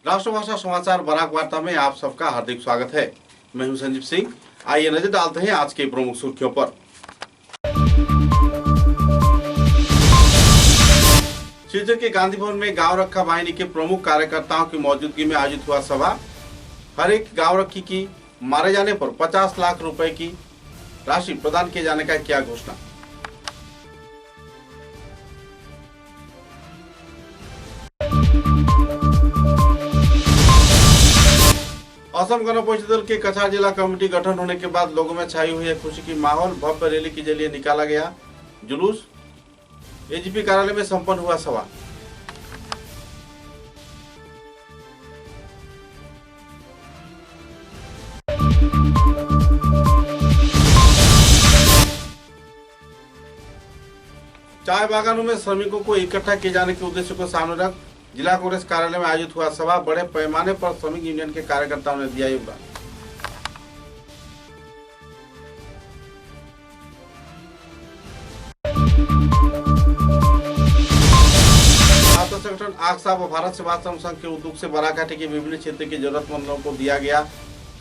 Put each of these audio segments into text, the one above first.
राष्ट्रभाषा समाचार बराक वार्ता में आप सबका हार्दिक स्वागत है। मैं हूं संजीव सिंह। आइए नजर डालते हैं आज के प्रमुख सुर्खियों पर। सिलचर के गांधी भवन में गांव रक्षा वाहिनी के प्रमुख कार्यकर्ताओं की मौजूदगी में आयोजित हुआ सभा। हर एक गांव रक्षी की मारे जाने पर 50 लाख रुपए की राशि प्रदान किए जाने का किया घोषणा। असम गण परिषद दल के कछार जिला कमेटी गठन होने के बाद लोगों में छाई हुई है खुशी की माहौल। भव्य रैली के जरिए निकाला गया जुलूस। एजीपी कार्यालय में संपन्न हुआ सभा। चाय बागानों में श्रमिकों को इकट्ठा किए जाने के उद्देश्य को सामने रख जिला कांग्रेस कार्यालय में आयोजित हुआ सभा। बड़े पैमाने पर श्रमिक यूनियन के कार्यकर्ताओं ने दिया योगदान। छात्र संगठन आक्साब व भारत सेवाश्रम संघ के उद्योग से बराकाठी के विभिन्न क्षेत्र के जरूरतमंद लोगों को दिया गया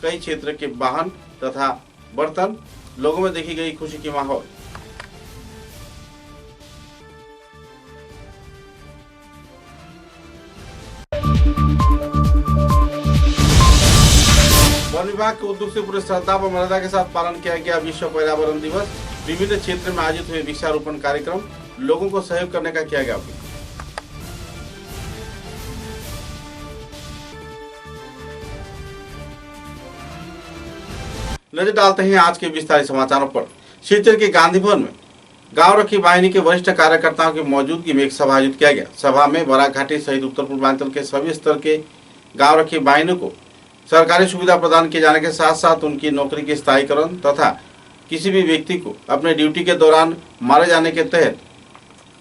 कई क्षेत्र के वाहन तथा बर्तन। लोगों में देखी गई खुशी की माहौल। वन विभाग के उद्योग से पूरे श्रद्धा व मर्यादा के साथ पालन किया गया विश्व पर्यावरण दिवस। विभिन्न क्षेत्र में आयोजित हुए वृक्षारोपण कार्यक्रम। लोगों को सहयोग करने का किया गया अपील। नजर डालते हैं आज के विस्तारित समाचारों पर। सिलचर के गांधी भवन में गांव रक्षी वाहिनी के वरिष्ठ कार्यकर्ताओं की मौजूदगी में एक सभा आयोजित किया गया। सभा में बराक घाटी सहित उत्तर पूर्वांचल के सभी स्तर के गांव रक्षी वाहिनी को सरकारी सुविधा प्रदान किए जाने के साथ साथ उनकी नौकरी के स्थायीकरण तथा किसी भी व्यक्ति को अपने ड्यूटी के दौरान मारे जाने के तहत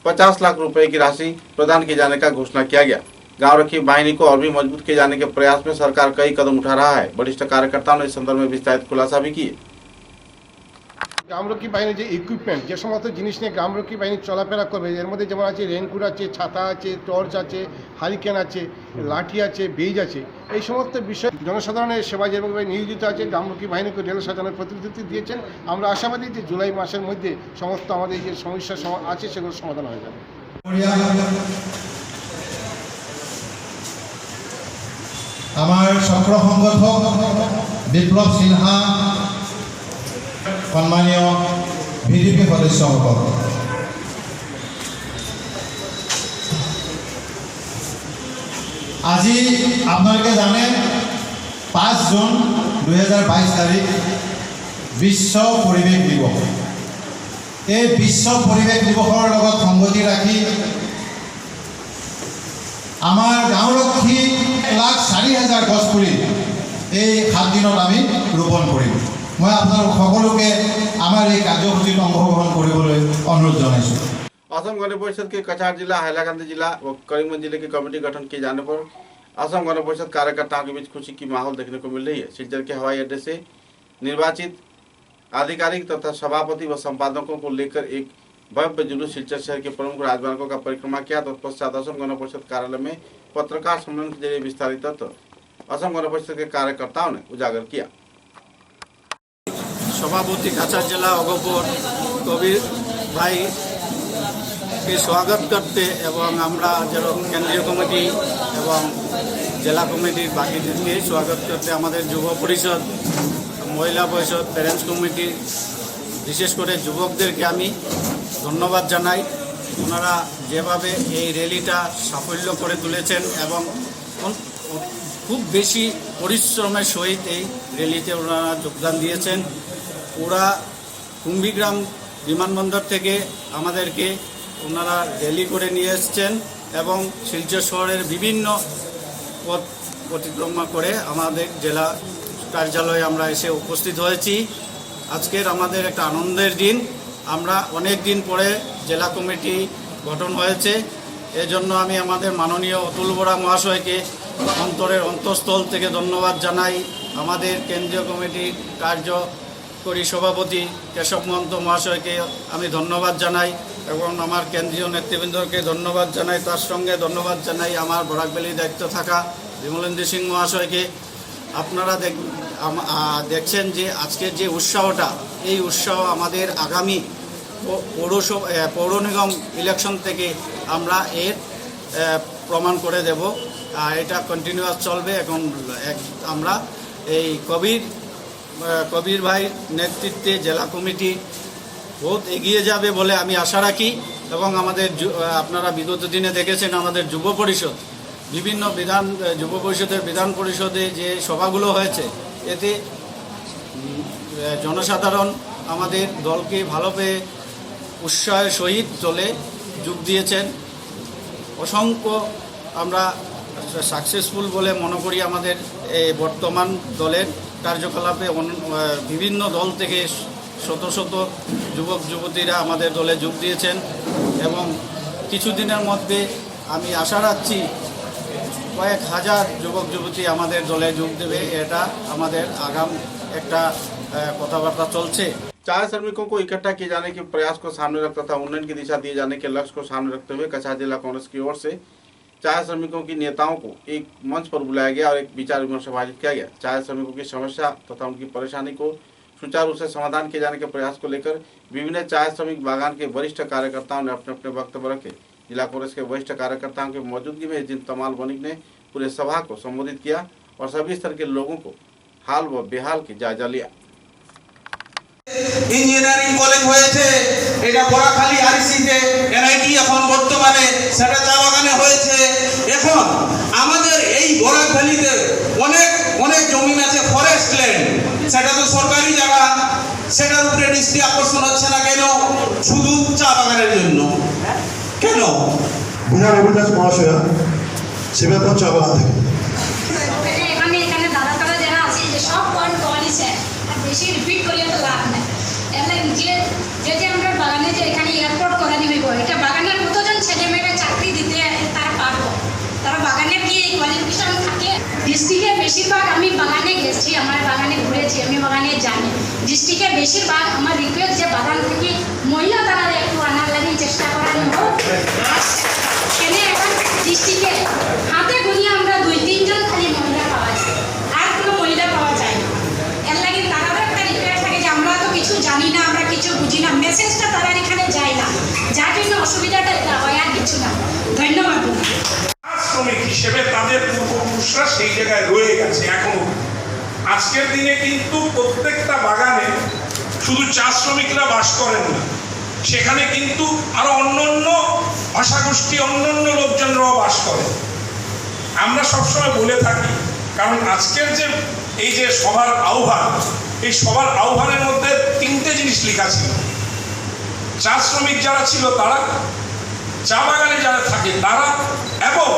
50 लाख रुपए की राशि प्रदान किए जाने का घोषणा किया गया। गांव रक्षी वाहिनी को और भी मजबूत किए जाने के प्रयास में सरकार कई कदम उठा रहा है। वरिष्ठ कार्यकर्ताओं ने इस संदर्भ में विस्तारित खुलासा भी किए। গ্রামরক্ষী বাহিনীর যে ইকুইপমেন্ট যে সমস্ত জিনিস নিয়ে গ্রামরক্ষী বাহিনী চলাফেরা করবে এর মধ্যে যেমন আছে রেইনকোট আছে, ছাতা আছে, টর্চ আছে, হারিকেন আছে, লাঠি আছে, বেজ আছে। এই সমস্ত বিষয় জনসাধারণের সেবা যেভাবে নিয়োজিত আছে গ্রামরক্ষী বাহিনীকে রেল সাজানোর প্রতিশ্রুতি দিয়েছেন। আমরা আশাবাদী যে জুলাই মাসের মধ্যে সমস্ত আমাদের যে সমস্যা আছে সেগুলো সমাধান হয়ে যাবে। আমার সক্র সংগঠক বিপ্লৱ সিনহা, সম্মানীয় ভিডিপি সদস্যসকল, আজি আপোনালোকে জানে 5 জুন 2022 তাৰিখ বিশ্ব পৰিৱেশ দিৱস। এই বিশ্ব পৰিৱেশ দিৱসৰ লগত সংগতি ৰাখি আমাৰ গাঁওৰক্ষী 1,04,000 গছপুলি এই 7 দিনত আমি ৰোপণ কৰিম। मैं আপোনালোক সকলোকে আমাৰ এই কাৰ্যসূচীত অংশগ্ৰহণ কৰিবলৈ অনুৰোধ জনাইছোঁ। असम गण परिषद के कछार जिला, हैलाकांदी जिला व करीमगंज जिले की कमेटी गठन किए जाने पर असम गण परिषद कार्यकर्ताओं के बीच खुशी की माहौल देखने को मिल रही है। सिलचर के हवाई अड्डे से निर्वाचित आधिकारिक तथा सभापति व संपादकों को लेकर एक भव्य जुलूस सिलचर शहर के प्रमुख राजमार्गों का परिक्रमा किया। तत्पश्चात असम गण परिषद कार्यालय में पत्रकार सम्मेलन के जरिए विस्तारित तथ्य असम गण परिषद के कार्यकर्ताओं ने उजागर किया। सभापति कछार जिला अगपुर कबीर भाई के स्वागत करते एवं আমরা केंद्रीय कमिटी एवं जिला कमिटी बाकी के स्वागत करते हमारे युवा परिषद, महिला परिषद, पेरेंट्स कमिटी विशेष করে যুবকদেরকে আমি ধন্যবাদ জানাই। ওনারা যেভাবে এই র্যালিটা সাফল্য করে তুলেছেন এবং খুব বেশি পরিশ্রমের সহিত এই র্যালিতে ওনারা যোগদান দিয়েছেন। ওরা কুম্ভীগ্রাম বিমানবন্দর থেকে আমাদেরকে ওনারা র্যালি করে নিয়ে এসছেন এবং শিলচর শহরের বিভিন্ন পথ অতিক্রমা করে আমাদের জেলা কার্যালয়ে আমরা এসে উপস্থিত হয়েছি। আজকের আমাদের একটা আনন্দের দিন। আমরা অনেক দিন পরে জেলা কমিটি গঠন হয়েছে। এজন্য আমি আমাদের মাননীয় অতুল বরা মহাশয়কে অন্তরের অন্তঃস্থল থেকে ধন্যবাদ জানাই। আমাদের কেন্দ্রীয় কমিটির কার্যকরী সভাপতি কেশব মহন্ত মহাশয়কে আমি ধন্যবাদ জানাই এবং আমার কেন্দ্রীয় নেতৃবৃন্দকে ধন্যবাদ জানাই। তার সঙ্গে ধন্যবাদ জানাই আমার বরাক ভ্যালি দায়িত্ব থাকা বিমলেন্দু সিং মহাশয়কে। আপনারা দেখছেন যে আজকের যে উৎসাহটা, এই উৎসাহ আমাদের আগামী পৌর নিগম ইলেকশন থেকে আমরা এর প্রমাণ করে দেব। এটা কন্টিনিউয়াস চলবে। এখন আমরা এই কবির ভাইয়ের নেতৃত্বে জেলা কমিটি বহুত এগিয়ে যাবে বলে আমি আশা রাখি। এবং আমাদের আপনারা বিগত দিনে দেখেছেন আমাদের যুব পরিষদ, বিভিন্ন যুব পরিষদের বিধান পরিষদে যে সভাগুলো হয়েছে, এতে জনসাধারণ আমাদের দলকে ভালো পেয়ে উৎসাহের সহিত দলে যোগ দিয়েছেন। অসংখ্য আমরা সাকসেসফুল বলে মনে করি আমাদের এই বর্তমান দলের কার্যকলাপে। বিভিন্ন দল থেকে শত শত যুবক যুবতীরা আমাদের দলে যোগ দিয়েছেন এবং কিছুদিনের মধ্যে আমি আশা রাখছি কয়েক হাজার যুবক যুবতী আমাদের দলে যোগ দেবে। এটা আমাদের आगाम একটা কথাবাर्ता चलছে। चाय श्रमिकों को इकट्ठा किए जाने के प्रयास को सामने रखता था उन्नयन की दिशा दिए जाने के लक्ष्य को सामने रखते हुए कछार जिला कांग्रेस की ओर से चाय श्रमिकों की नेताओं को एक मंच पर बुलाया गया और एक विचार विमर्श आयोजित किया गया। चाय श्रमिकों की समस्या तथा उनकी परेशानी को सुचारू रूप से समाधान किए जाने के प्रयास को लेकर विभिन्न चाय श्रमिक बागान के वरिष्ठ कार्यकर्ताओं ने अपने अपने वक्तव्य रखे। जिला कांग्रेस के वरिष्ठ कार्यकर्ताओं की मौजूदगी में इस दिन तमाल वनिक ने पूरे सभा को संबोधित किया और सभी स्तर के लोगों को हाल व बेहाल की जायजा लिया। ইঞ্জিনিয়ারিং কলেজ হয়েছে, এটা বোরাখালী আরসিতে, এনআইটি এখন বর্তমানে সেটা চা বাগানে হয়েছে। এখন আমাদের এই বোরাখালীতে অনেক অনেক জমি আছে ফরেস্ট ল্যান্ড, সেটা তো সরকারি জায়গা, সেটার উপরে দৃষ্টি আকর্ষণ হচ্ছে না কেন? শুধু চা বাগানের জন্য কেন? বিনা রবিদাস মহাশয়া শিবাপুর চা বাগান থেকে। এখানে দাদা তারা যারা আছে যে সব পয়েন্ট করেছে, আর বেশি রিপিট করিয়ে তো লাভ নেই। যে আমরা বাগানে যে এখানে এয়ারপোর্ট করে দিব, এটা বাগানের কতজন ছেলেমেয়েরা চাকরি দিতে তারা পারবো, তারা বাগানের কি কোয়ালিফিকেশন থাকে? ডিস্ট্রিক্টে বেশিরভাগ আমি বাগানে গেছি, আমার বাগানে ঘুরেছি, আমি বাগানে জানি। ডিস্ট্রিক্টে বেশিরভাগ আমার রিকোয়েস্ট যে বাগান থেকে মহিলা তারা একটু আনার লাগে চেষ্টা করানো হোক। কেন এখন ডিস্ট্রিক্টে হাতে গুনিয়ে আমরা 2-3 জন খালি মহিলা পাওয়া যায়, আর কোনো মহিলা পাওয়া যায় না। এর লাগে তারাও একটা রিকোয়েস্ট থাকে যে আমরা তো কিছু জানি না, আমরা কিছু বুঝি না, মেসেজটা তারা এখানে যায় না, যার জন্য অসুবিধাটা এটা হয়, আর কিছু না। ধন্যবাদ। শ্রমিক হিসেবে তাদের পূর্বপুরুষরা সেই জায়গায় রয়ে গেছে এখনো। আজকের দিনে কিন্তু প্রত্যেকটা বাগানে শুধু চা শ্রমিকরা বাস করেন না, সেখানে কিন্তু আরো অন্যান্য ভাষাগোষ্ঠী অন্যান্য লোকজনরাও বাস করে। আমরা সবসময় বলে থাকি, কারণ আজকের যে এই যে সবার আহ্বান, এই সবার আহ্বানের মধ্যে 3টে জিনিস লেখা ছিল। চা শ্রমিক যারা ছিল তারা, চা বাগানে যারা থাকে তারা, এবং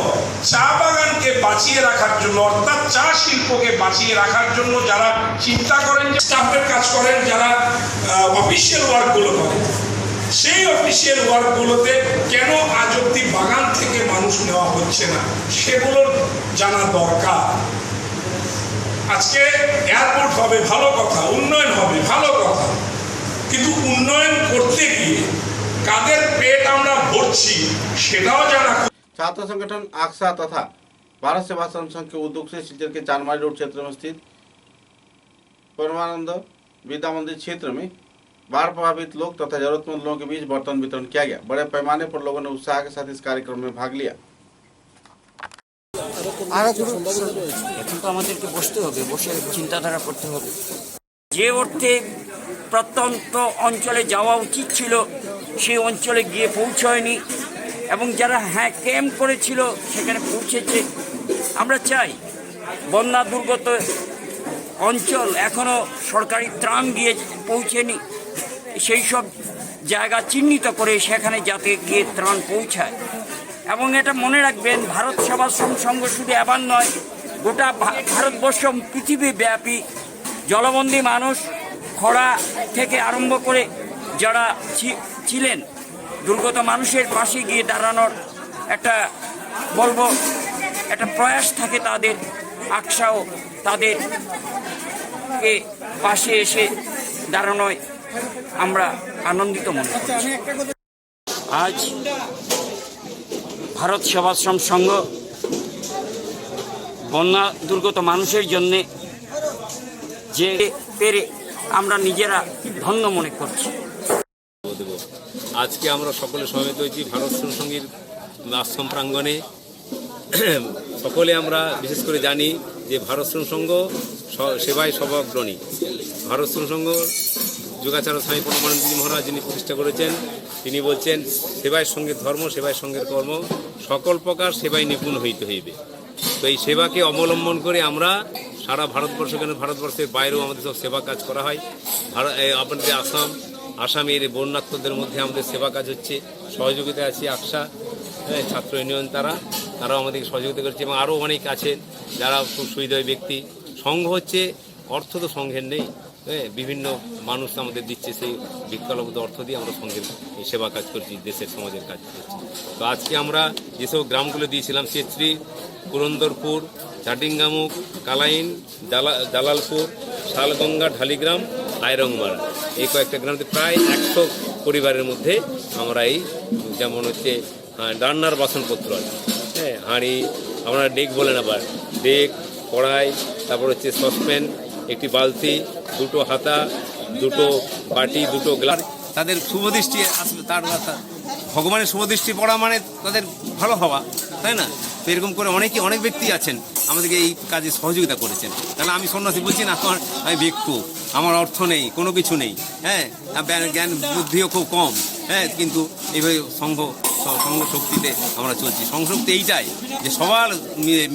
চা বাগানকে বাঁচিয়ে রাখার জন্য অর্থাৎ চা শিল্পকে বাঁচিয়ে রাখার জন্য যারা চিন্তা করেন, স্টাফের কাজ করেন, যারা অফিসিয়াল ওয়ার্কগুলো করেন, সেই অফিসিয়াল ওয়ার্কগুলোতে কেন আজ অব্দি বাগান থেকে মানুষ নেওয়া হচ্ছে না সেগুলোর জানা দরকার। আজকে এয়ারপোর্ট হবে ভালো কথা, উন্নয়ন হবে ভালো কথা, কিন্তু উন্নয়ন করতে গিয়ে কাদের পেট আমরা ভরছি সেটাও জানা। छात्र संगठन आक्सा तथा भारत सेवा संघ के उद्योग से सिलचर के चांदमारी रोड क्षेत्र में स्थित परमानंद विद्या मंदिर क्षेत्र में बाढ़ प्रभावित लोग तथा जरूरतमंद लोगों के बीच बर्तन वितरण किया गया। बड़े पैमाने पर लोगों ने उत्साह के साथ इस कार्यक्रम में भाग लिया। এখন তো আমাদেরকে বসতে হবে, বসে চিন্তাধারা করতে হবে। যে অর্থে প্রত্যন্ত অঞ্চলে যাওয়া উচিত ছিল সেই অঞ্চলে গিয়ে পৌঁছয়নি, এবং যারা ক্যাম্প করেছিল সেখানে পৌঁছেছে। আমরা চাই বন্যা দুর্গত অঞ্চল এখনও সরকারি ত্রাণ গিয়ে পৌঁছেনি, সেই সব জায়গা চিহ্নিত করে সেখানে যাতে গিয়ে ত্রাণ পৌঁছায়। এবং এটা মনে রাখবেন, ভারত সেবা সংঘ শুধু এবার নয়, গোটা ভারতবর্ষ পৃথিবীব্যাপী জলবন্দী মানুষ, খরা থেকে আরম্ভ করে যারা ছিলেন, দুর্গত মানুষের পাশে গিয়ে দাঁড়ানোর একটা বলবো একটা প্রয়াস থাকে তাদের। আকসাও তাদেরকে পাশে এসে দাঁড়ানোয় আমরা আনন্দিত মনে করছি। আজ ভারত সেবাশ্রম সংঘ বন্যা দুর্গত মানুষের জন্যে যে পেরে আমরা নিজেরা ধন্য মনে করছি। আজকে আমরা সকলে সমবেত হয়েছি ভারত সঙ্গীর আশ্রম প্রাঙ্গণে। সকলে আমরা বিশেষ করে জানি যে ভারত সংঘ সেবায় সর্বাগ্রণী। ভারত সংঘ যোগাচার্য স্বামী পরমানন্দজি মহারাজ যিনি প্রতিষ্ঠা করেছেন, তিনি বলছেন সেবায় সঙ্গে ধর্ম, সেবায় সঙ্গের কর্ম, সকল প্রকার সেবায় নিপুণ হইতে হইবে। তো এই সেবাকে অবলম্বন করে আমরা সারা ভারতবর্ষ, কেন ভারতবর্ষের বাইরেও আমাদের সব সেবা কাজ করা হয়। আমাদের আসামের বন্যার্থদের মধ্যে আমাদের সেবা কাজ হচ্ছে, সহযোগিতা আছে আকসা ছাত্র ইউনিয়ন, তারাও আমাদেরকে সহযোগিতা করছে এবং আরও অনেক আছেন যারা খুব সুবিধা ব্যক্তি। সংঘ হচ্ছে, অর্থ তো সংঘের নেই, বিভিন্ন মানুষ আমাদের দিচ্ছে, সেই ভিক্ষালব্ধ অর্থ দিয়ে আমরা সংঘের সেবা কাজ করছি, দেশের সমাজের কাজ করছি। তো আজকে আমরা যেসব গ্রামগুলো দিয়েছিলাম, চেত্রী, পুরন্দরপুর, চাটিঙ্গামুখ, কালাইন, জালালপুর, শালগঙ্গা, ঢালিগ্রাম, আয়রংমারা, এই কয়েকটা গ্রামে প্রায় 100 পরিবারের মধ্যে আমরা এই যেমন হচ্ছে রান্নার বাসনপত্র আছে, হাঁড়ি, আমরা ডেক বলেন, আবার ডেক, কড়াই, তারপর হচ্ছে সসপ্যান, একটি বালতি, 2টো হাতা, 2টো বাটি, 2টো গ্লাস। তাদের শুভদৃষ্টি আসবে, তার ভগবানের শুভদৃষ্টি পড়া মানে তাদের ভালো হওয়া, তাই না? তো এরকম করে অনেক ব্যক্তি আছেন আমাদেরকে এই কাজে সহযোগিতা করেছেন। তাহলে আমি সন্ন্যাসী বলছি না, আমি ভিক্ষু, আমার অর্থ নেই, কোনো কিছু নেই, জ্ঞান বুদ্ধিও খুব কম, কিন্তু এইভাবে সংঘ শক্তিতে আমরা চলছি। সংশক্তি এইটাই যে সবার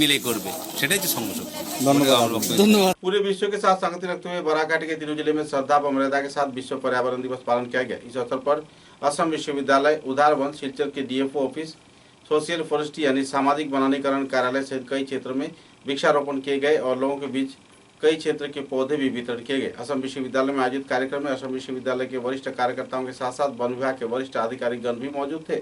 মিলে করবে, সেটাই হচ্ছে সংঘ শক্তি। धन्यवाद। पूरे विश्व के साथ संगति रखते हुए बराघाटी के तीनों जिले में श्रद्धा व मर्यादा के साथ विश्व पर्यावरण दिवस पालन किया गया। इस अवसर पर असम विश्वविद्यालय, उधारवन, सिलचर के DFO ऑफिस, सोशल फॉरेस्ट्री यानी सामाजिक वनानीकरण कार्यालय सहित कई क्षेत्रों में वृक्षारोपण किए गए और लोगों के बीच कई क्षेत्र के पौधे भी वितरण किए गए। असम विश्वविद्यालय में आयोजित कार्यक्रम में असम विश्वविद्यालय के वरिष्ठ कार्यकर्ताओं के साथ साथ वन विभाग के वरिष्ठ अधिकारीगण भी मौजूद थे।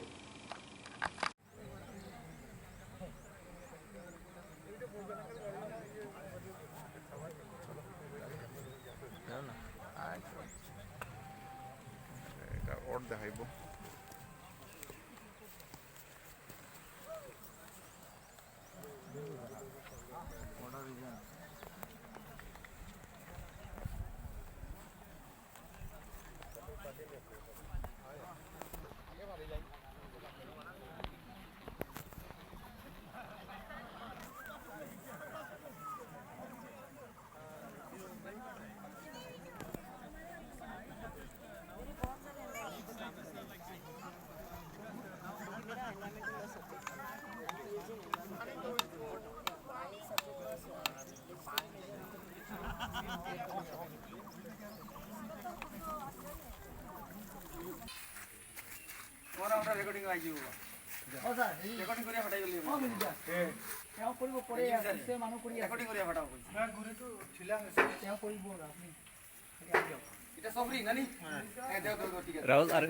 রাহুল আর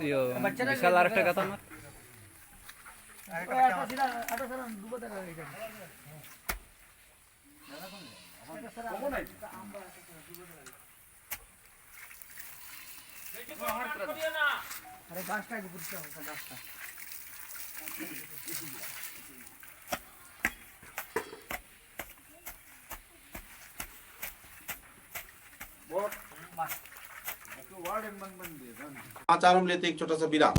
বিশাল আরেকটা কথা আমার আরে গাছটা বুঝতে হবে, গাছটা समाचारों में लेते एक छोटा सा विराम।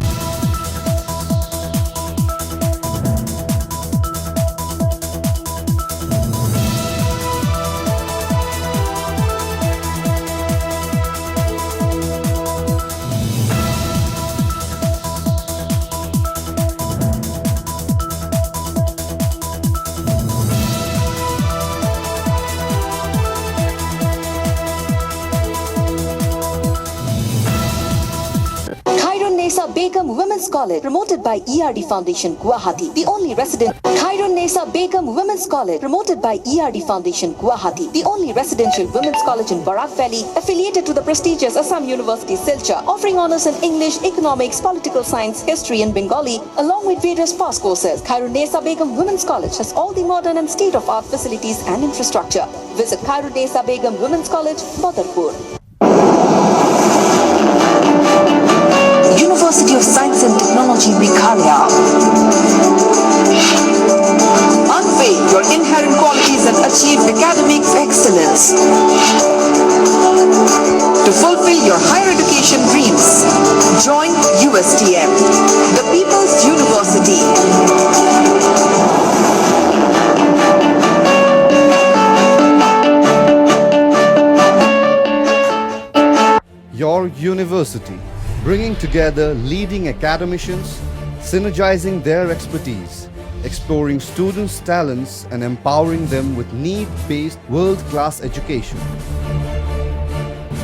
Begum Women's College, promoted by ERD Foundation, Guwahati, the only Khairun-Nisa Begum Women's College, promoted by ERD Foundation, Guwahati, the only residential women's college in Barak Valley, affiliated to the prestigious Assam University, Silchar, offering honors in English, economics, political science, history and Bengali, along with various past courses. Khairun-Nisa Begum Women's College has all the modern and state-of-art facilities and infrastructure. Visit Khairun-Nisa Begum Women's College, Badarpur. University of Science and Technology, Meghalaya. Unveil your inherent qualities and achieve academic excellence. To fulfill your higher education dreams, join USTM, the People's University. Your university, bringing together leading academicians, synergizing their expertise, exploring students' talents and empowering them with need-based world-class education.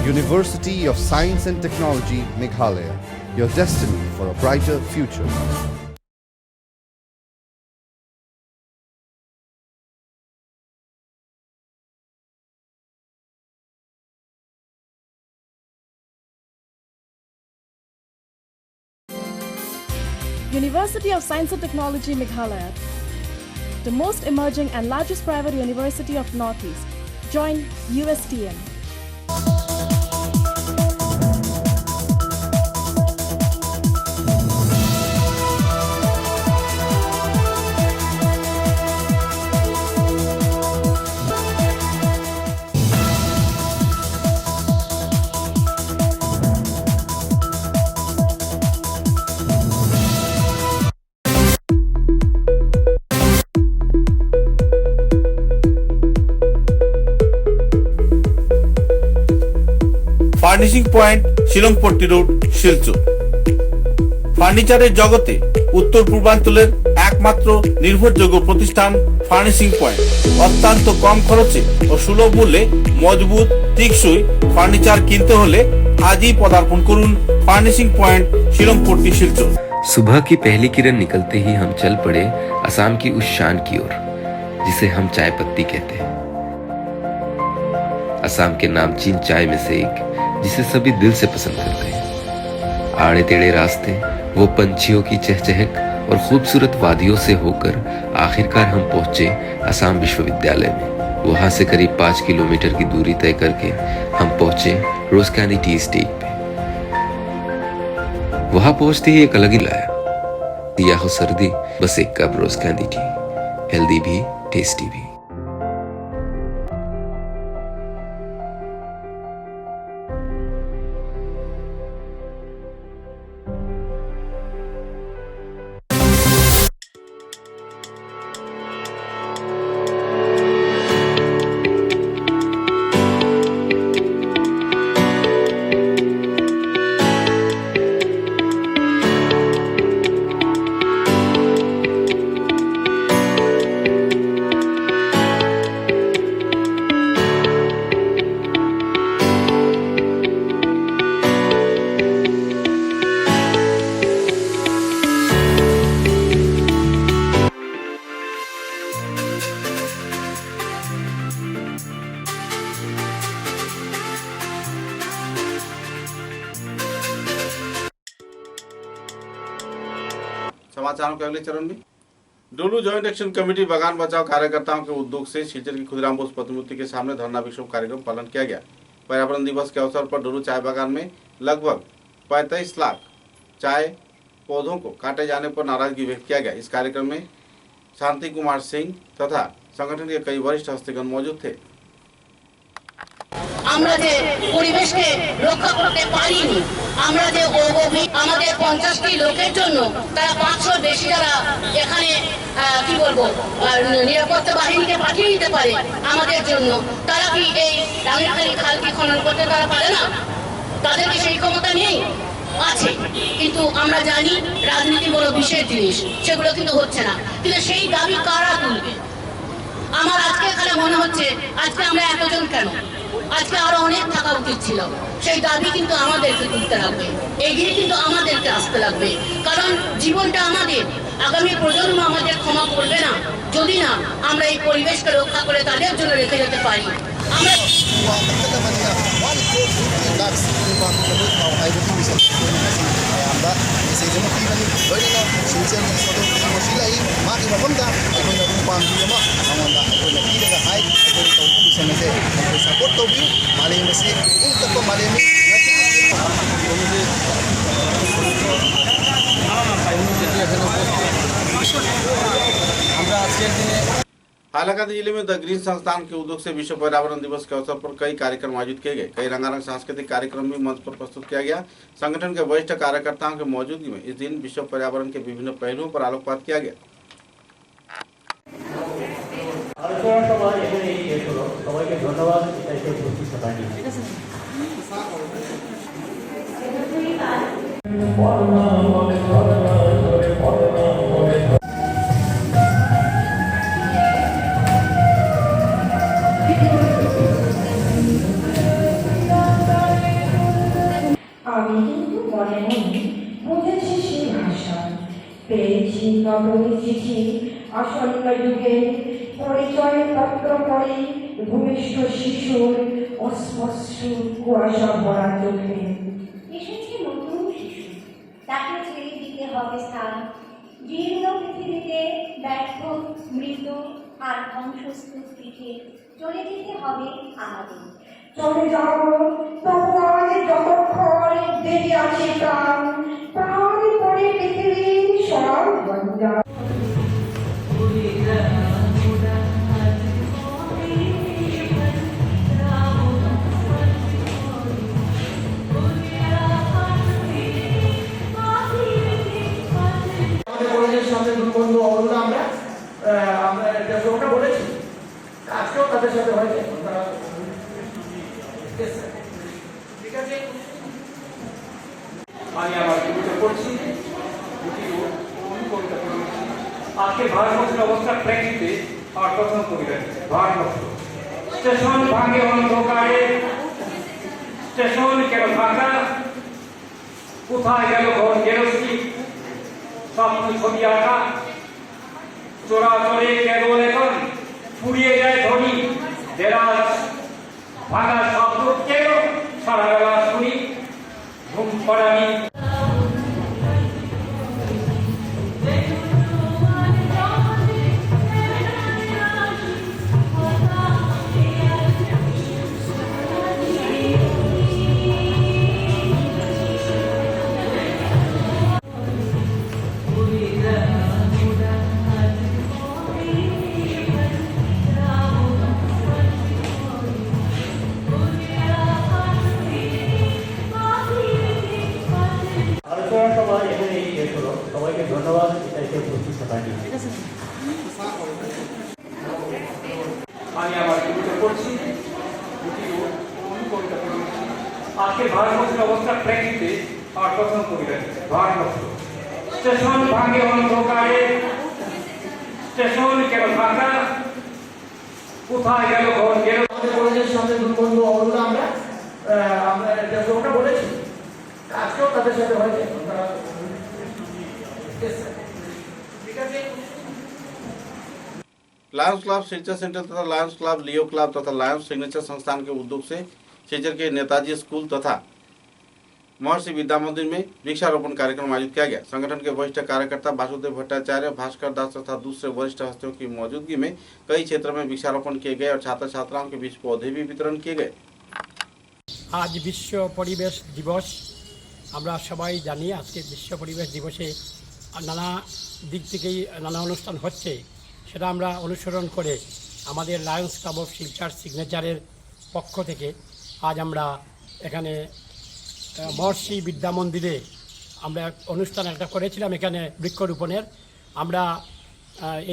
University of Science and Technology, Meghalaya, your destiny for a brighter future. University of Science and Technology, Meghalaya, the most emerging and largest private university of Northeast. Join USTM. Furnishing point Shillongpatti road Silchar. ফার্নিচারের জগতে উত্তর পূর্বাঞ্চলের একমাত্র নির্ভরযোগ্য প্রতিষ্ঠান furnishing point. অত্যন্ত কম খরচে ও সুলভ মূল্যে মজবুত টেকসই ফার্নিচার কিনতে হলে আজই পদার্পণ করুন ফার্নিশিং পয়েंट শিলংপট্টি শিলচর। सुबह की पहली किरण निकलते ही हम चल पड़े असम की उस शान की ओर जिसे हम चाय पत्ती कहते हैं। असम के नामचीन चाय में से एक जिसे सभी दिल से पसंद करते हैं। आड़े टेढ़े रास्ते, वो पंछियों की चहचहक और खूबसूरत वादियों से होकर आखिरकार हम पहुंचे असम विश्वविद्यालय में। वहां से करीब 5 किलोमीटर की दूरी तय करके हम पहुंचे रोज कैंडी टी एस्टेट पे। वहां पहुंचते ही एक अलग ही लाया, या हो सर्दी बस एक कप रोज कैंडी टी, हेल्दी भी टेस्टी भी। समाचारों के अगले चरण में डोलू जॉइंट एक्शन कमेटी बागान बचाओ कार्यकर्ताओं के उद्योग से शिलचर की खुदराम बोस प्रतिमूर्ति के सामने धरना विक्षोभ कार्यक्रम पालन किया गया। पर्यावरण दिवस के अवसर पर डोलू चाय बागान में लगभग 35 लाख चाय पौधों को काटे जाने पर नाराजगी व्यक्त किया गया। इस कार्यक्रम में शांति कुमार सिंह तथा संगठन के कई वरिष्ठ हस्तीगण मौजूद थे। আমরা যে পরিবেশকে রক্ষা করতে পারিনি, আমরা যে আমাদের 50টি লোকের জন্য তারা 500 বেশি যারা এখানে কি বলবো নিরাপত্তা বাহিনীকে পাঠিয়ে দিতে পারে আমাদের জন্য, তারা কি এই রাঙ্গাখালী খালকে খনন করতে তারা পারে না? তাদের কি সেই ক্ষমতা নেই? আছে, কিন্তু আমরা জানি রাজনীতি বড় বিশেষ জিনিস, সেগুলো কিন্তু হচ্ছে না। কিন্তু সেই দাবি কারা তুলবে? আমার আজকে এখানে মনে হচ্ছে আজকে আমরা এতজন কেন, আজকে আরো অনেক থাকা উচিত ছিল। সেই দাবি কিন্তু আমাদেরকে তুলতে লাগবে, এগিয়ে কিন্তু আমাদেরকে আসতে লাগবে, কারণ জীবনটা আমাদের, আগামী প্রজন্ম আমাদের ক্ষমা করবে না যদি না আমরা এই পরিবেশকে রক্ষা করে তাদের জন্য রেখে যেতে পারি। আমরা हालांकि जिले में द ग्रीन संस्थान के उद्योग से विश्व पर्यावरण दिवस के अवसर पर कई कार्यक्रम आयोजित किए गए। कई रंगारंग सांस्कृतिक कार्यक्रम भी मंच पर प्रस्तुत किया गया। संगठन के वरिष्ठ कार्यकर्ताओं की मौजूदगी में इस दिन विश्व पर्यावरण के विभिन्न पहलुओं पर आलोकपात किया गया। আমি কিন্তু মনে মনে বুঝেছি সেই ভাষা, পেয়েছি নবমী চিঠি আসন্ন যুগে, পরিচয় পত্র পড়ে ভূমিষ্ঠ শিশুর অস্পষ্ট কুয়াশা ভরা চোখে। এসেছে নতুন শিশু, তাকে ছেড়ে দিতে হবে স্থান, জীর্ণ পৃথিবীতে ব্যর্থ মৃত্যু আর ধ্বংসস্তূপ পিঠে চলে যেতে হবে আমাদের। চলে যাব তবু আজ যতক্ষণ দেরি আছে প্রাণ, প্রাণ পড়ে পৃথিবীর সব গঞ্জা। সাথে বন্ধু অবরুদ্ধ আমরা ওটা বলেছি, আজকেও তাদের সাথে হয়েছে। ঠিক আছে, আমি আমার কবিতা পড়ছি, আজকে ভারতবর্ষের অবস্থা প্রেক্ষিতে আর প্রথম কবিতা ভারতবর্ষ। স্টেশন ভাঙে অন্ধকারে, স্টেশন কেন ফাঁকা, কোথায় গেল ঘর গেরস্তি, স্বপ্ন ছবি আঁকা, চোরাচরে কেবল এখন ফুরিয়ে যায় ধ্বনি, দেরাজ ভাঙা শব্দ কেন সারা বেলা শুনি, ঘুম পড়ানি। সবাইকে ধন্যবাদ, এটাকে প্রতিষ্ঠা পাইনি। ঠিক আছে, আমি আমার কবিতা পড়ছি, আজকে ভারতবর্ষের অবস্থা প্রেক্ষিতে আর প্রথম কবিতা ভারতবর্ষ। স্টেশন ভাঙে অন্ধকারে, স্টেশন কেন ফাঁকা, কোথায় গেল ঘর গেল। আমাদের কলেজের সাথে বন্ধু অবরুদ্ধ আমরা ওটা বলেছি, আজকেও তাদের সাথে হয়েছে। लायंस क्लब सिग्नेचर सेंटर तथा लायंस क्लब लियो क्लब तथा लायंस सिग्नेचर संस्थान के उद्योग से सिलचर के नेताजी स्कूल तथा महर्षि विद्या मंदिर में वृक्षारोपण कार्यक्रम आयोजित किया गया। संगठन के वरिष्ठ कार्यकर्ता वासुदेव भट्टाचार्य, भास्कर दास तथा दूसरे वरिष्ठ हस्तियों की मौजूदगी में कई क्षेत्रों में वृक्षारोपण किए गए और छात्र छात्राओं के बीच पौधे भी वितरण किए गए। आज विश्व परिवेश दिवस, আমরা সবাই জানি আজকে বিশ্ব পরিবেশ দিবসে নানা দিক থেকেই নানা অনুষ্ঠান হচ্ছে, সেটা আমরা অনুসরণ করে আমাদের লায়ন্স ক্লাব অফ শিলচর সিগনেচারের পক্ষ থেকে আজ আমরা এখানে মহর্ষি বিদ্যা মন্দিরে আমরা অনুষ্ঠান একটা করেছিলাম এখানে বৃক্ষরোপণের। আমরা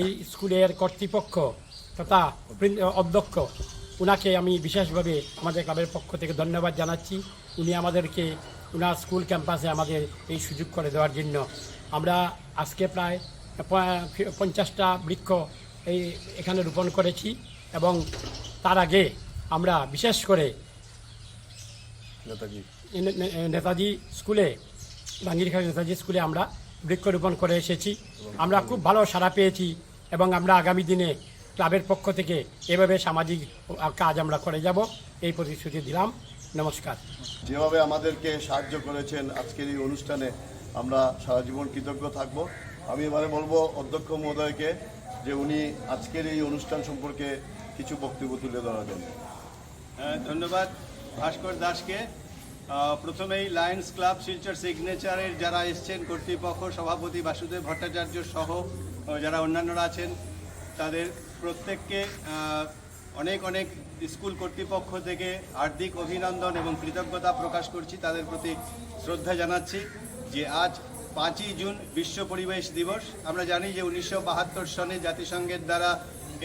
এই স্কুলের কর্তৃপক্ষ তথা অধ্যক্ষ উনাকে আমি বিশেষভাবে আমাদের ক্লাবের পক্ষ থেকে ধন্যবাদ জানাচ্ছি। উনি আমাদেরকে উনার স্কুল ক্যাম্পাসে আমাদের এই সুযোগ করে দেওয়ার জন্য। আমরা আজকে প্রায় 50টা বৃক্ষ এখানে রোপণ করেছি এবং তার আগে আমরা বিশেষ করে নেতাজি স্কুলে বাঙ্গিরখালী নেতাজি স্কুলে আমরা বৃক্ষরোপণ করে এসেছি। আমরা খুব ভালো সাড়া পেয়েছি এবং আমরা আগামী দিনে ক্লাবের পক্ষ থেকে এভাবে সামাজিক কাজ আমরা করে যাব এই প্রতিশ্রুতি দিলাম। নমস্কার। যেভাবে আমাদেরকে সাহায্য করেছেন আজকের এই অনুষ্ঠানে আমরা সারা জীবন কৃতজ্ঞ থাকব। আমি এবারে বলবো অধ্যক্ষ মহোদয়কে যে উনি আজকের এই অনুষ্ঠান সম্পর্কে কিছু বক্তব্য তুলে ধরার জন্য। ধন্যবাদ ভাস্কর দাসকে। প্রথমেই লায়ন্স ক্লাব শিলচর সিগনেচারের যারা এসছেন কর্তৃপক্ষ, সভাপতি বাসুদেব ভট্টাচার্য সহ যারা অন্যান্যরা আছেন, তাদের প্রত্যেককে অনেক অনেক স্কুল কর্তৃপক্ষ থেকে হার্দিক অভিনন্দন এবং কৃতজ্ঞতা প্রকাশ করছি, তাদের প্রতি শ্রদ্ধা জানাচ্ছি যে আজ 5ই জুন বিশ্ব পরিবেশ দিবস। আমরা জানি যে 1972 সনে জাতিসংঘের দ্বারা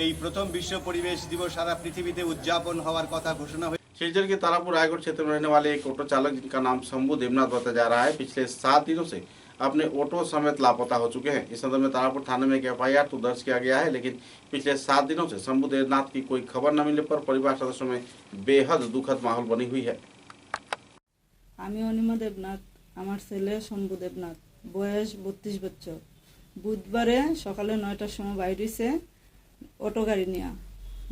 এই প্রথম বিশ্ব परिवेश दिवस सारा पृथ्वी में उद्यापन हवार कथा घोषणा हुई। सिलचर के तारापुर रायगढ़ क्षेत्र में रहने वाले एक ऑटो चालक जिनका नाम शंभू देवनाथ बताया जा रहा है, पिछले 7 दिनों से अपने ऑटो समेत लापता हो चुके हैं। इस संदर्भ में तारापुर थाने में एक FIR तो दर्ज किया गया है, लेकिन पिछले 7 दिनों से शंभू देवनाथ की कोई खबर न मिलने पर परिवार सदस्यों में बेहद दुखद माहौल बनी हुई है। আমি অনিমা দেবনাথ, আমার ছেলে শম্ভু দেবনাথ, বয়স 32 বছর। বুধবারে সকালে 9টার সময় বাইরে হয়েছে অটো গাড়ি নিয়ে।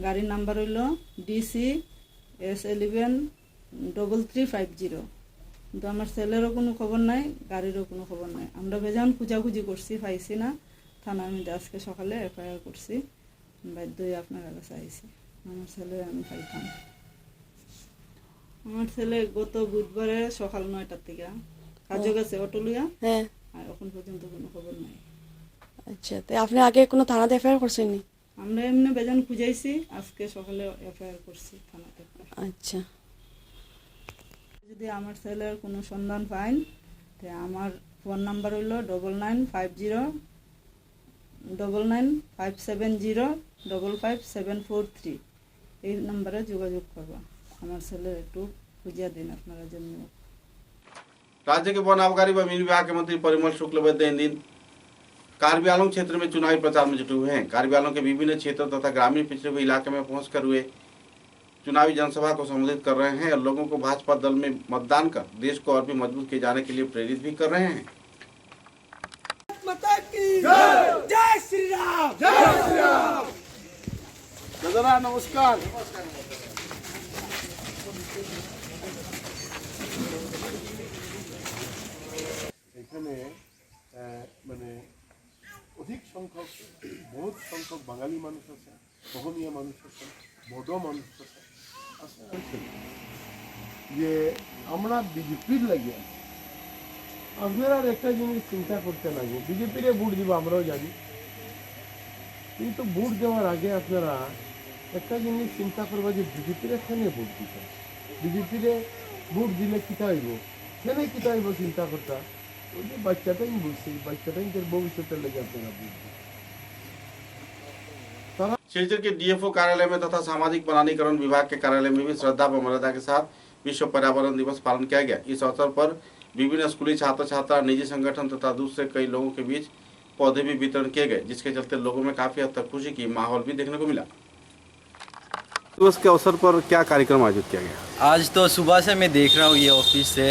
গাড়ির নাম্বার হইল DC S113350। কিন্তু আমার ছেলেরও কোনো খবর নাই, গাড়িরও কোনো খবর নাই। আমরা বেজান খুঁজাখুঁজি করছি, পাইছি না। থানার মধ্যে আজকে সকালে FIR করছি, বাধ্য হয়ে আপনার কাছে আইছি। আমার ছেলে আমি পাইতাম। আমার ছেলে গত বুধবারে সকাল 9টার থেকে কাজে গেছে অটো লিয়া। হ্যাঁ, আর এখন পর্যন্ত কোনো খবর নাই। আচ্ছা, তো আপনি আগে কোনো থানাতে FIR করছেন নি? আমরা এমনি বেজান খুঁজাইছি, আজকে সকালে FIR করছি থানাতে। আচ্ছা, যদি আমার ছেলের কোনো সন্ধান পাইন তো আমার ফোন নাম্বার হইল 99599570555743। এই নাম্বারে যোগাযোগ করবা। আমার ছেলের একটু খুঁজিয়া দিন আপনারা জন্য। राज्य के वन आबकारी व मीन विभाग के मंत्री परिमल शुक्लबैद्य इन दिन कार्बियालों क्षेत्र में चुनावी प्रचार में जुटे हुए हैं। कार्बियालों के विभिन्न क्षेत्रों तथा ग्रामीण पिछड़े हुए इलाके में पहुंचकर हुए चुनावी जनसभा को संबोधित कर रहे हैं और लोगों को भाजपा दल में मतदान कर देश को और भी मजबूत किए जाने के लिए प्रेरित भी कर रहे हैं। जय श्री राम, जय श्री राम। दादा नमस्कार। এখানে মানে অধিক সংখ্যক বহুত সংখ্যক বাঙালি মানুষ আছে, অসমীয়া মানুষ আছে, বড় মানুষ আছে। যে আমরা বিজেপির লাগে আপনারা একটা জিনিস চিন্তা করতে লাগবে, বিজেপিরে ভোট দিব আমরাও জানি, কিন্তু ভোট দেওয়ার আগে আপনারা একটা জিনিস চিন্তা করবা যে বিজেপির এখানে ভোট দিতে, বিজেপিরে ভোট দিলে কিতা হইব, সেখানে কিতা হইব চিন্তা করতা। ওই যে বাচ্চাটাই বলছি, বাচ্চাটাই ভবিষ্যতের লেগে আপনারা ভোট দিন। सिलचर के DFO कार्यालय में तथा सामाजिक वनानीकरण विभाग के कार्यालय में भी श्रद्धा व मर्यादा के साथ विश्व पर्यावरण दिवस पालन किया गया। इस अवसर पर विभिन्न स्कूली छात्र छात्रा, निजी संगठन तथा दूसरे कई लोगों के बीच पौधे भी वितरण किए गए, जिसके चलते लोगों में काफी हद तक खुशी की माहौल भी देखने को मिला। दिवस के अवसर पर क्या कार्यक्रम आयोजित किया गया? आज तो सुबह से मैं देख रहा हूँ ये ऑफिस से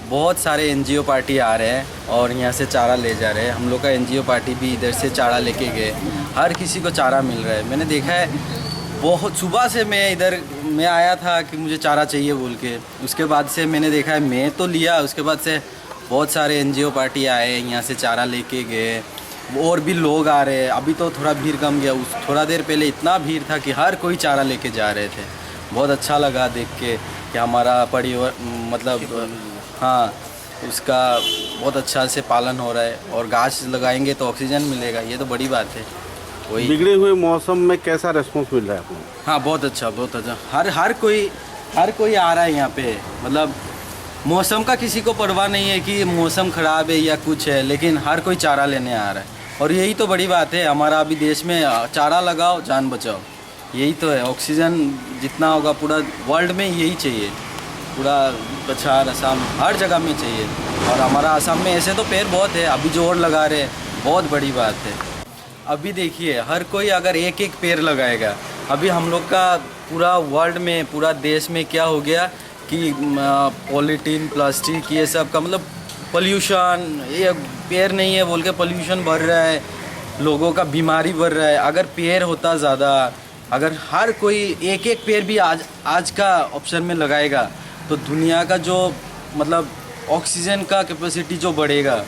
बहुत सारे NGO पार्टी आ रहे हैं और यहाँ से चारा ले जा रहे हैं। हम लोग का NGO पार्टी भी इधर से चारा लेके गए, हर किसी को चारा मिल रहा है। मैंने देखा है बहुत सुबह से मैं आया था कि मुझे चारा चाहिए बोल के, उसके बाद से मैंने देखा है मैं तो लिया, उसके बाद से बहुत सारे NGO पार्टी आए, यहाँ से चारा लेके गए, और भी लोग आ रहे हैं। अभी तो थोड़ा भीड़ कम गया, थोड़ा देर पहले इतना भीड़ था कि हर कोई चारा लेके जा रहे थे। बहुत अच्छा लगा देख के कि हमारा परिवार मतलब हाँ उसका बहुत अच्छा से पालन हो रहा है, और गाछ लगाएंगे तो ऑक्सीजन मिलेगा, ये तो बड़ी बात है। वही बिगड़े हुए मौसम में कैसा रिस्पॉन्स मिल रहा है आपको? हाँ बहुत अच्छा, बहुत अच्छा। हर कोई आ रहा है यहाँ पे, मतलब मौसम का किसी को परवाह नहीं है कि मौसम ख़राब है या कुछ है, लेकिन हर कोई चारा लेने आ रहा है। और यही तो बड़ी बात है हमारा अभी देश में, चारा लगाओ जान बचाओ, यही तो है। ऑक्सीजन जितना होगा पूरा वर्ल्ड में यही चाहिए, पूरा कछार असम हर जगह में चाहिए। और हमारा असम में ऐसे तो पेड़ बहुत है, अभी जो और लगा रहे हैं बहुत बड़ी बात है। अभी देखिए हर कोई अगर एक एक पेड़ लगाएगा, अभी हम लोग का पूरा वर्ल्ड में, पूरा देश में क्या हो गया कि पॉलीथीन प्लास्टिक ये सब का मतलब पोल्यूशन, ये पेड़ नहीं है बोल के पोल्यूशन बढ़ रहा है, लोगों का बीमारी बढ़ रहा है। अगर पेड़ होता ज़्यादा, अगर हर कोई एक एक पेड़ भी आज का ऑप्शन में लगाएगा तो दुनिया का जो मतलब ऑक्सीजन का कैपेसिटी जो बढ़ेगा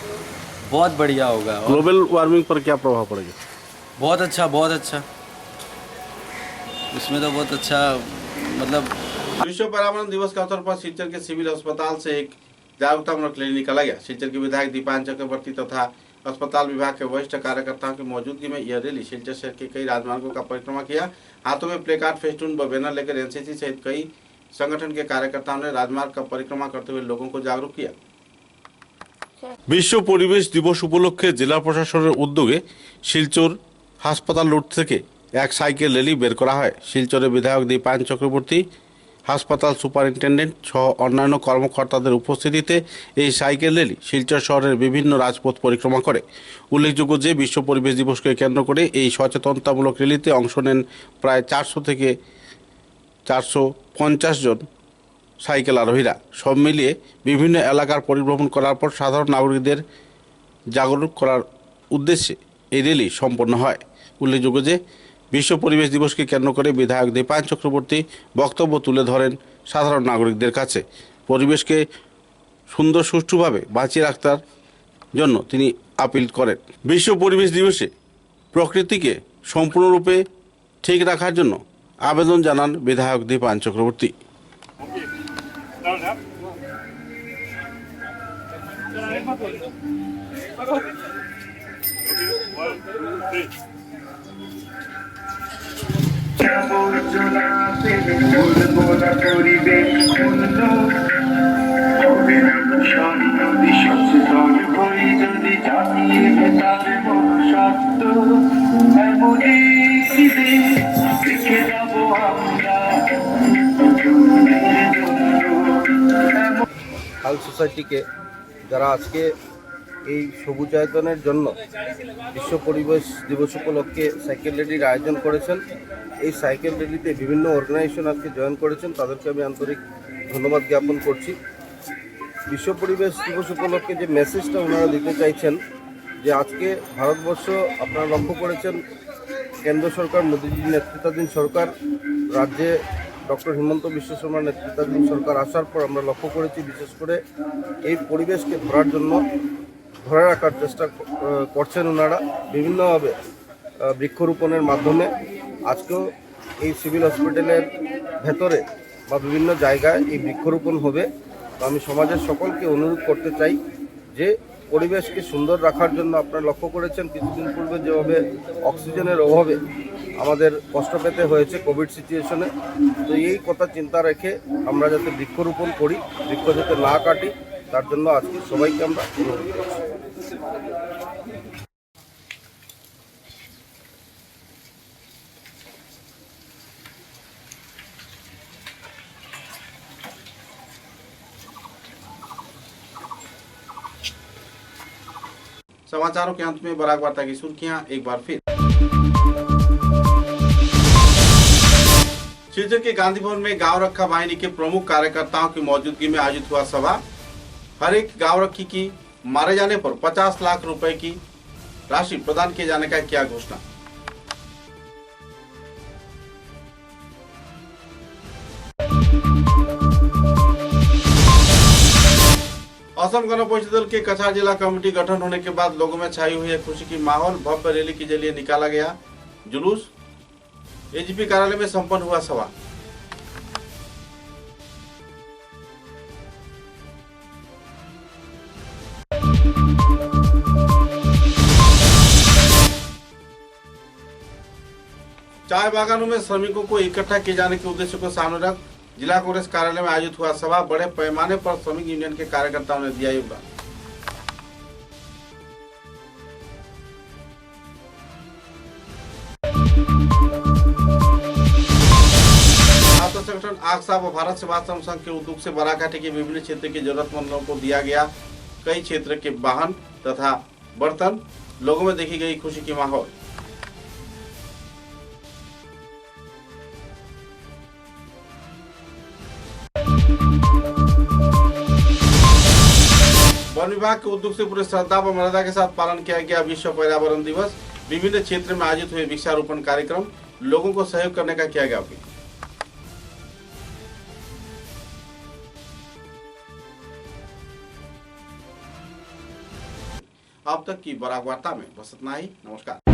बहुत बढ़िया होगा। ग्लोबल वार्मिंग पर क्या प्रभाव पड़ेगा? बहुत अच्छा, बहुत अच्छा, उसमें तो बहुत अच्छा मतलब। विश्व पर्यावरण दिवस के अवसर पर सिलचर के सिविल अस्पताल से एक जागरूकतामूलक रैली निकाला गया। सिलचर के विधायक दीपान चक्रवर्ती तथा अस्पताल विभाग के वरिष्ठ कार्यकर्ताओं की मौजूदगी में यह रैली सिलचर शहर के कई राजमार्गों का परिक्रमा किया। हाथों में प्ले कार्ड, फेस्टून व बैनर लेकर एनसीसी सहित कई संगठन के कार्यकर्ताओं ने राजमार्ग का परिक्रमा करते हुए लोगों को जागरूक किया। विश्व परिवेश दिवस उपलक्षे जिला प्रशासनेर उद्योगे शिलचर हासपाताल रोड থেকে এক সাইকেল র্যালি বের করা হয়। শিলচরের বিধায়ক দীপায়ন চক্রবর্তী, হাসপাতাল সুপারিনটেন্ডেন্ট সহ অন্যান্য কর্মকর্তাদের উপস্থিতিতে এই সাইকেল র্যালি শিলচর শহরের বিভিন্ন রাজপথ পরিক্রমা করে। উল্লেখযোগ্য যে বিশ্ব পরিবেশ দিবসকে কেন্দ্র করে এই সচেতনতামূলক র্যালিতে অংশ নেন প্রায় 400 থেকে 450 জন সাইকেল আরোহীরা। সব মিলিয়ে বিভিন্ন এলাকার পরিভ্রমণ করার পর সাধারণ নাগরিকদের জাগরুক করার উদ্দেশ্যে এই র্যালি সম্পন্ন হয়। উল্লেখযোগ্য যে বিশ্ব পরিবেশ দিবসকে কেন্দ্র করে বিধায়ক দীপায়ন চক্রবর্তী বক্তব্য তুলে ধরেন সাধারণ নাগরিকদের কাছে। পরিবেশকে সুন্দর সুষ্ঠুভাবে বাঁচিয়ে রাখার জন্য তিনি আপিল করেন। বিশ্ব পরিবেশ দিবসে প্রকৃতিকে সম্পূর্ণরূপে ঠিক রাখার জন্য আবেদন জানান বিধায়ক দীপায়ন চক্রবর্তী। হাল সোসাইটিকে যারা আজকে এই সবুজায়তনের জন্য বিশ্ব পরিবেশ দিবস উপলক্ষে সাইকেল র্যালির আয়োজন করেছেন। এই সাইকেল র্যালিতে বিভিন্ন অর্গানাইজেশন আজকে জয়েন করেছেন, তাদেরকে আমি আন্তরিক ধন্যবাদ জ্ঞাপন করছি। বিশ্ব পরিবেশ দিবস উপলক্ষে যে মেসেজটা ওনারা দিতে চাইছেন যে আজকে ভারতবর্ষ আপনারা লক্ষ্য করেছেন কেন্দ্র সরকার মোদীজির নেতৃত্বাধীন সরকার, রাজ্যে ডক্টর হিমন্ত বিশ্ব শর্মার নেতৃত্বাধীন সরকার আসার পর আমরা লক্ষ্য করেছি বিশেষ করে এই পরিবেশকে ধরে রাখার চেষ্টা করছেন ওনারা বিভিন্নভাবে বৃক্ষরোপণের মাধ্যমে। আজকেও এই সিভিল হসপিটালের ভেতরে বা বিভিন্ন জায়গায় এই বৃক্ষরোপণ হবে। তো আমি সমাজের সকলকে অনুরোধ করতে চাই যে পরিবেশকে সুন্দর রাখার জন্য আপনারা লক্ষ্য করেছেন কিছুদিন পূর্বে যেভাবে অক্সিজেনের অভাবে আমাদের কষ্ট পেতে হয়েছে কোভিড সিচুয়েশনে। তো এই কথা চিন্তা রেখে আমরা যাতে বৃক্ষরোপণ করি, বৃক্ষ যাতে না কাটি, তার জন্য আজকে সবাইকে আমরা অনুরোধ করছি। समाचारों के अंत में बराक वार्ता की सुर्खियां एक बार फिर। शिलचर के गांधी भवन में गांव रक्षा वाहिनी के प्रमुख कार्यकर्ताओं की मौजूदगी में आयोजित हुआ सभा। हर एक गांव रक्षी की मारे जाने पर 50 लाख रुपए की राशि प्रदान किए जाने का किया घोषणा। असम गण परिषद दल के कछार जिला कमेटी गठन होने के बाद लोगों में छाई हुई है खुशी की माहौल। भव्य रैली के जरिए निकाला गया जुलूस। एजीपी कार्यालय में संपन्न हुआ सभा। चाय बागानों में श्रमिकों को इकट्ठा किए जाने के उद्देश्य को सामने रख जिला कांग्रेस कार्यालय में आयोजित हुआ सभा। बड़े पैमाने पर श्रमिक यूनियन के कार्यकर्ताओं ने दिया योगदान। छात्र संगठन आक्सा व भारत सेवा संघ के उद्योग से बराकाठी के विभिन्न क्षेत्र के जरूरतमंदों को दिया गया कई क्षेत्र के वाहन तथा बर्तन। लोगों में देखी गई खुशी की माहौल। वन विभाग के उद्योग से पूरे श्रद्धा व मर्यादा के साथ पालन किया गया विश्व पर्यावरण दिवस। विभिन्न क्षेत्र में आयोजित हुए वृक्षारोपण कार्यक्रम। लोगों को सहयोग करने का किया गया अपील। अब तक की बराक वार्ता में बस इतना ही। नमस्कार।